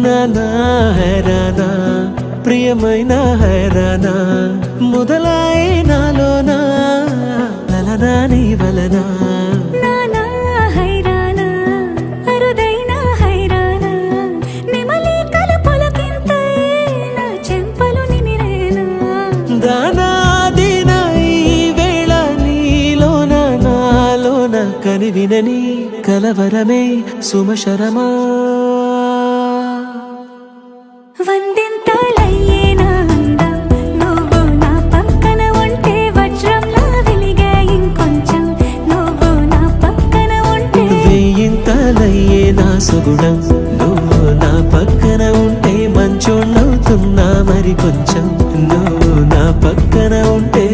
నానా హైరానా ప్రియమైన హైరానా మొదలై నాలోనా లలనా నీ వలనా నానా హైరానా అరుదైన హైరానా నిమలి కలపులకింతై నా చెంపలు నిమిరేనా దానా దినా ఈ వేళ నీలోన నాలోన కనివినని కలవరమే సుమశరమా వందింతలయ్యేనా అందం నువ్వు నా పక్కన ఉంటే వజ్రంలా వెలిగే ఇంకొంచెం నువ్వు నా పక్కన ఉంటే వెయ్యింతలయ్యే నా సుగుణం నువ్వు నా పక్కన ఉంటే మంచోణ్ణవుతున్నా మరి కొంచెం నువ్వు నా పక్కన ఉంటే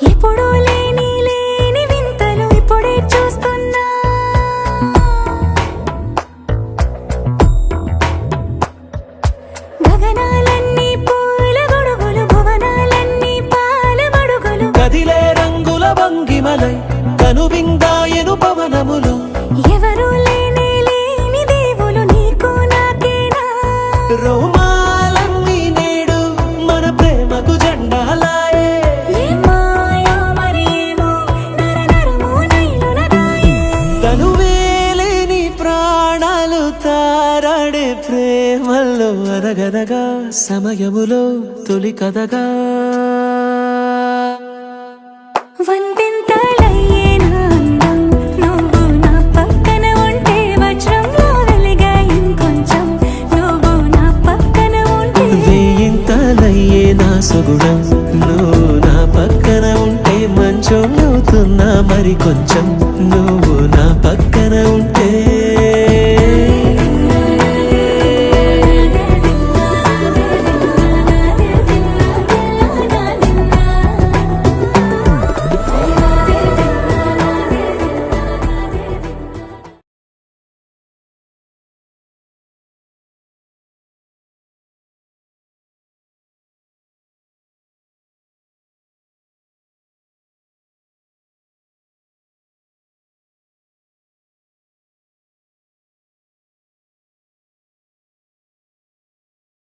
ఎప్పుడూ లేని వింతలు ఇప్పుడే చూస్తున్నా గగనాలన్నీ పూల గొడుగులు భువనాలన్నీ పాల మడుగులు కదిలే రంగుల భంగిమలై కనువిందాయను పవనములు ఎవరూ లేని దేవులు నీకు నాకేనా రోమాలన్నీ నేడు మన ప్రేమకు జెండాలాయే మాయా మరేమో నరనరమో నైలునదాయే తనువేలేని ప్రాణాలు తారాడే ప్రేమల్లో అరగనగా సమయములో తొలి కథగా వందింతలయ్యేనా అందం నువ్వు నా పక్కన ఉంటే వజ్రంలా వెలిగే ఇంకొంచెం నువ్వు నా పక్కన ఉంటే వెయ్యింతలయ్యే నా సుగుణం నువ్వు నా పక్కన ఉంటే మంచోణ్ణవుతున్నా మరి కొంచెం